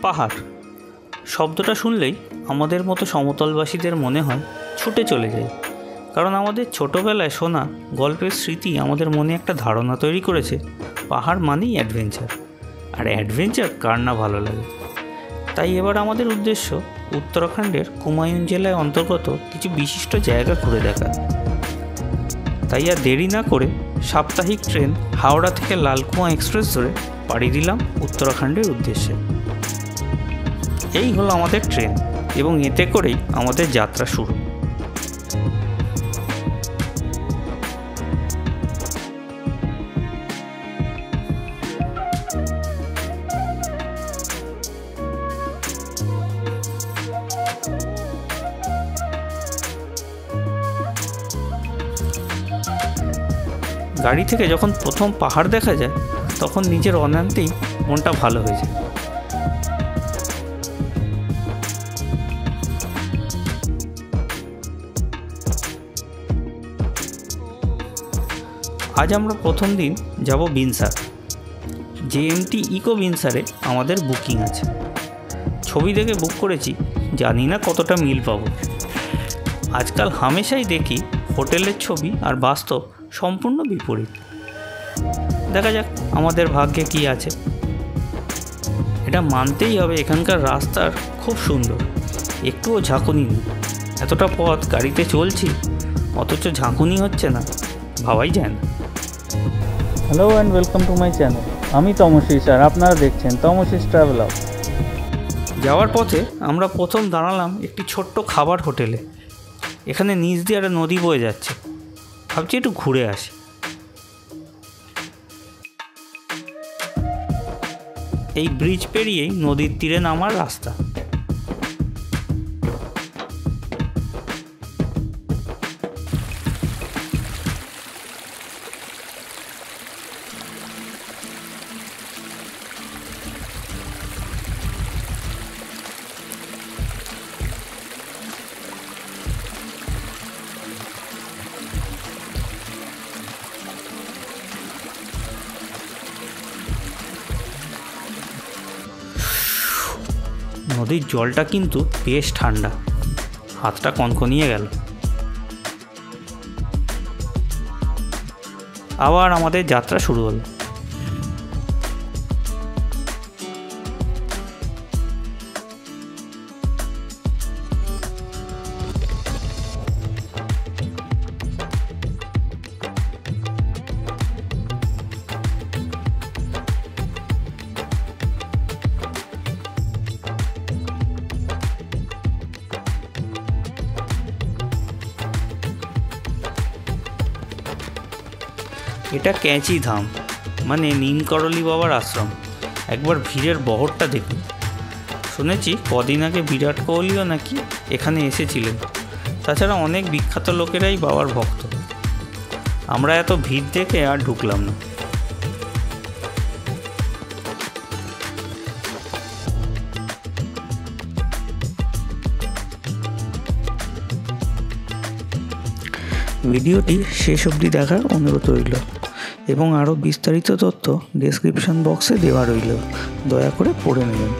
পাহাড় শব্দটা শুনলেই আমাদের মতো সমতলবাসীদের মনে হয় ছুটে চলে যায়, কারণ আমাদের ছোটোবেলায় শোনা গল্পের স্মৃতি আমাদের মনে একটা ধারণা তৈরি করেছে পাহাড় মানেই অ্যাডভেঞ্চার, আর অ্যাডভেঞ্চার কার না ভালো লাগে। তাই এবার আমাদের উদ্দেশ্য উত্তরাখণ্ডের কুমায়ুন জেলায় অন্তর্গত কিছু বিশিষ্ট জায়গা ঘুরে দেখা। তাই আর দেরি না করে সাপ্তাহিক ট্রেন হাওড়া থেকে লালকুয়া এক্সপ্রেস ধরে পাড়ি দিলাম উত্তরাখণ্ডের উদ্দেশ্যে। এই হলো আমাদের ট্রেন এবং এতে করেই আমাদের যাত্রা শুরু। গাড়ি থেকে যখন প্রথম পাহাড় দেখা যায় তখন নিজের অজান্তেই মনটা ভালো হয়ে যায়। আজ আমরা প্রথম দিন যাব বিনসার। জেএমটি ইকো বিনসারে আমাদের বুকিং আছে। ছবি দেখে বুক করেছি, জানি না কতটা মিল পাবো। আজকাল হামেশাই দেখি হোটেলের ছবি আর বাস্তব সম্পূর্ণ বিপরীত। দেখা যাক আমাদের ভাগ্যে কি আছে। এটা মানতেই হবে এখানকার রাস্তার খুব সুন্দর, একটুও ঝাঁকুনি নেই। এতটা পথ গাড়িতে চলছি অথচ ঝাঁকুনি হচ্ছে না, ভাবাই যায় না। Hello and welcome to my channel. আমি তমশিস আর আপনারা দেখছেন তমশিস ট্রাভেল হাউস। যাওয়ার পথে আমরা প্রথম দাঁড়ালাম একটি ছোট্ট খাবার হোটেলে। এখানে নিচ দিয়ে একটা নদী বয়ে যাচ্ছে, ভাবছি একটু ঘুরে আসি। এই ব্রিজ পেরিয়েই নদীর তীরে নামার রাস্তা। নদীর জলটা কিন্তু বেশ ঠান্ডা, হাতটা কনকনিয়ে গেল। আবার আমাদের যাত্রা শুরু হলো। এটা ক্যাঁচি ধাম, মানে নীমকরলি বাবার আশ্রম। একবার ভিড়ের বহরটা দেখুন। শুনেছি কদিন আগে বিরাট কোহলিও নাকি এখানে এসেছিলেন। তাছাড়া অনেক বিখ্যাত লোকেরাই বাবার ভক্ত। আমরা এত ভিড় দেখে আর ঢুকলাম না। ভিডিওটি শেষ অবধি দেখার অনুরোধ রইল এবং আরও বিস্তারিত তথ্য ডেসক্রিপশন বক্সে দেওয়া রইল, দয়া করে পড়ে নেবেন।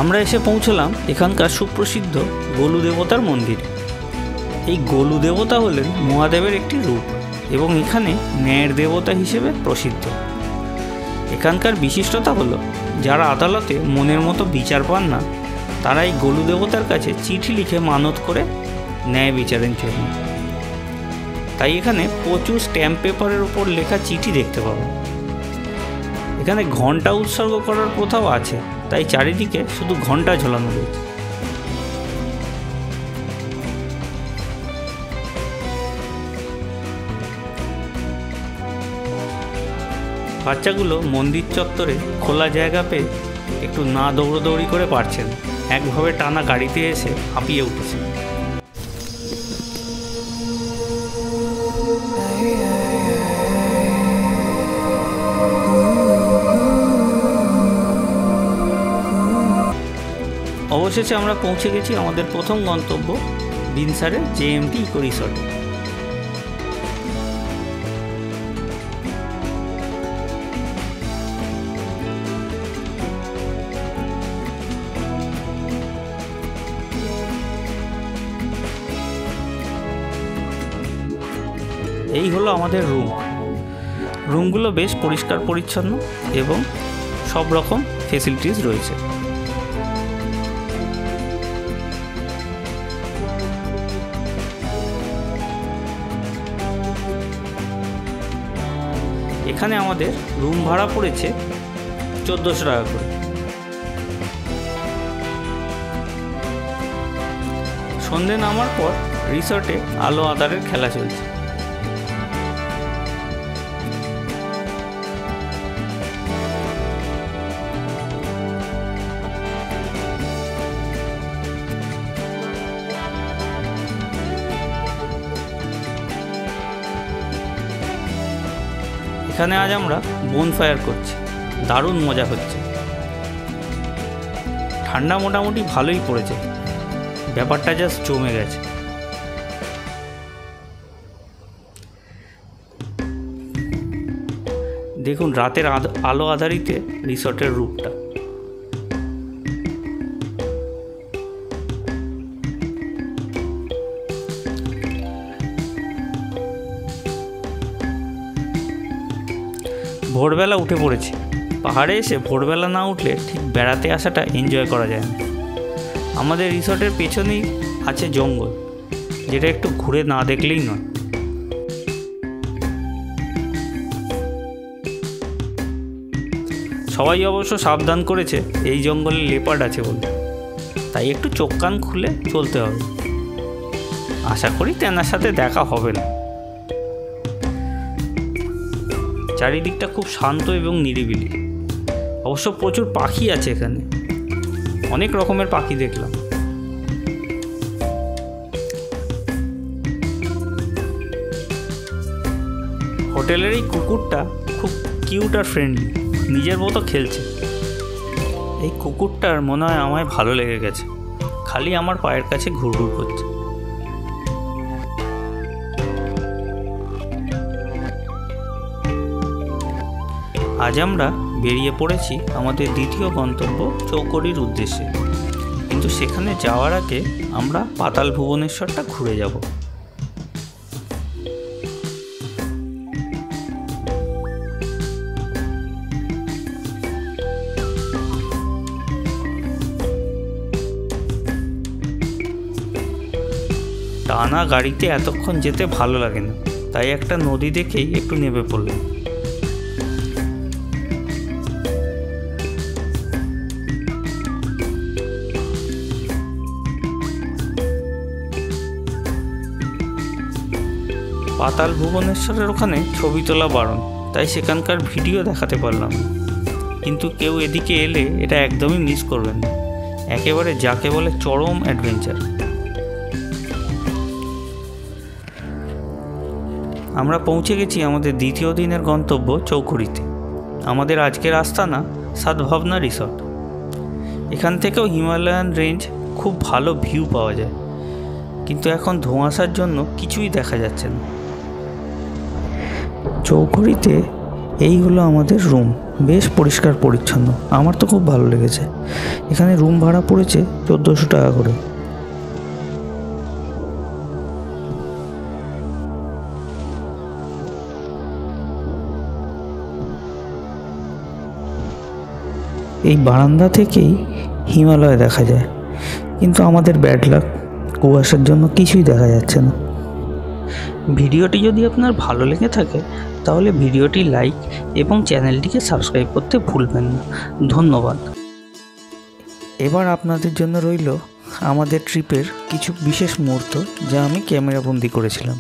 আমরা এসে পৌঁছলাম এখানকার সুপ্রসিদ্ধ গোলু দেবতার মন্দির। এই গোলু দেবতা হলেন মহাদেবের একটি রূপ এবং এখানে ন্যায়ের দেবতা হিসেবে প্রসিদ্ধ। এখানকার বিশিষ্টতা হলো যারা আদালতে মনের মতো বিচার পান না, তারা এই গোলু দেবতার কাছে চিঠি লিখে মানত করে ন্যায় বিচারের জন্য। তাই এখানে প্রচুর স্ট্যাম্প পেপারের উপর লেখা চিঠি দেখতে পাবেন। এখানে ঘণ্টা উৎসর্গ করার প্রথাও আছে, তাই চারিদিকে শুধু ঘণ্টা ঝোলানো রয়েছে। বাচ্চাগুলো মন্দির চত্বরে খোলা জায়গা পেয়ে একটু না দৌড়োদৌড়ি করে পারছেন, একভাবে টানা গাড়িতে এসে হাঁপিয়ে উঠেছে। অবশেষে আমরা পৌঁছে গেছি আমাদের প্রথম গন্তব্য বিনসারের জেএমটি ইকো রিসর্টে। এই হলো আমাদের রুমগুলো বেশ পরিষ্কার পরিচ্ছন্ন এবং সব রকম ফেসিলিটিস রয়েছে। এখানে আমাদের রুম ভাড়া পড়েছে 1400 টাকা করে। সন্ধে নামার পর রিসর্টে আলো আঁধারের খেলা চলছে। এখানে আজ আমরা বোনফায়ার করছি, দারুণ মজা হচ্ছে। ঠান্ডা মোটামুটি ভালোই পড়েছে, ব্যাপারটা জাস্ট জমে গেছে। দেখুন রাতের আলো আধারিতে রিসর্টের রূপটা। ভোরবেলা উঠে পড়েছি। পাহাড়ে এসে ভোরবেলা না উঠলে ঠিক বেড়াতে আসাটা এনজয় করা যায় না। আমাদের রিসর্টের পেছনেই আছে জঙ্গল, যেটা একটু ঘুরে না দেখলেই নয়। সবাই অবশ্য সাবধান করেছে এই জঙ্গলে লেপার্ড আছে বলে, তাই একটু চোখ কান খুলে চলতে হবে। আশা করি তেনার সাথে দেখা হবে না। চারিদিকটা খুব শান্ত এবং নিরিবিলি। অবশ্য প্রচুর পাখি আছে এখানে, অনেক রকমের পাখি দেখলাম। হোটেলের এই কুকুরটা খুব কিউট আর ফ্রেন্ডলি, নিজের মতো খেলছে। এই কুকুরটার মনে হয় আমায় ভালো লেগে গেছে, খালি আমার পায়ের কাছে ঘুরঘুর করছে। আজ আমরা বেরিয়ে পড়েছি আমাদের দ্বিতীয় গন্তব্য চৌকড়ির উদ্দেশ্যে, কিন্তু সেখানে যাওয়ার আগে আমরা পাতাল ভুবনেশ্বরটা ঘুরে যাব। টানা গাড়িতে এতক্ষণ যেতে ভালো লাগে না, তাই একটা নদী দেখেই একটু নেমে পড়লাম। পাতাল ভুবনেশ্বরের ওখানে ছবি তোলা বারণ, তাই সেখানকার ভিডিও দেখাতে পারলাম না। কিন্তু কেউ এদিকে এলে এটা একদমই মিস করবেন না, একেবারে যাকে বলে চরম অ্যাডভেঞ্চার। আমরা পৌঁছে গেছি আমাদের দ্বিতীয় দিনের গন্তব্য চৌকড়িতে। আমাদের আজকের আস্তানা সাতভাবনা রিসর্ট। এখান থেকেও হিমালয়ান রেঞ্জ খুব ভালো ভিউ পাওয়া যায়, কিন্তু এখন ধোঁয়াশার জন্য কিছুই দেখা যাচ্ছে না। চৌকড়িতে এই হলো আমাদের রুম, বেশ পরিষ্কার পরিচ্ছন্ন, আমার তো খুব ভালো লেগেছে। এখানে রুম ভাড়া পড়েছে 1400 টাকা করে। এই বারান্দা থেকেই হিমালয় দেখা যায়, কিন্তু আমাদের ব্যাড লাক, কুয়াশার জন্য কিছুই দেখা যাচ্ছে না। ভিডিওটি যদি আপনার ভালো লেগে থাকে তাহলে ভিডিওটি লাইক এবং চ্যানেলটিকে সাবস্ক্রাইব করতে ভুলবেন না। ধন্যবাদ। এবার আপনাদের জন্য রইল আমাদের ট্রিপের কিছু বিশেষ মুহূর্ত, যা আমি ক্যামেরাবন্দি করেছিলাম।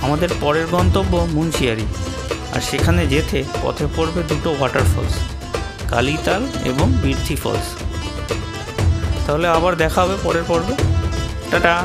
আমাদের পরের গন্তব্য মুন্সিয়ারি, আর সেখানে যেতে পথে পড়বে দুটো ওয়াটারফলস, কালীতাল এবং বীরথি ফলস। তাহলে আবার দেখা হবে পরের পর্বে। টাটা।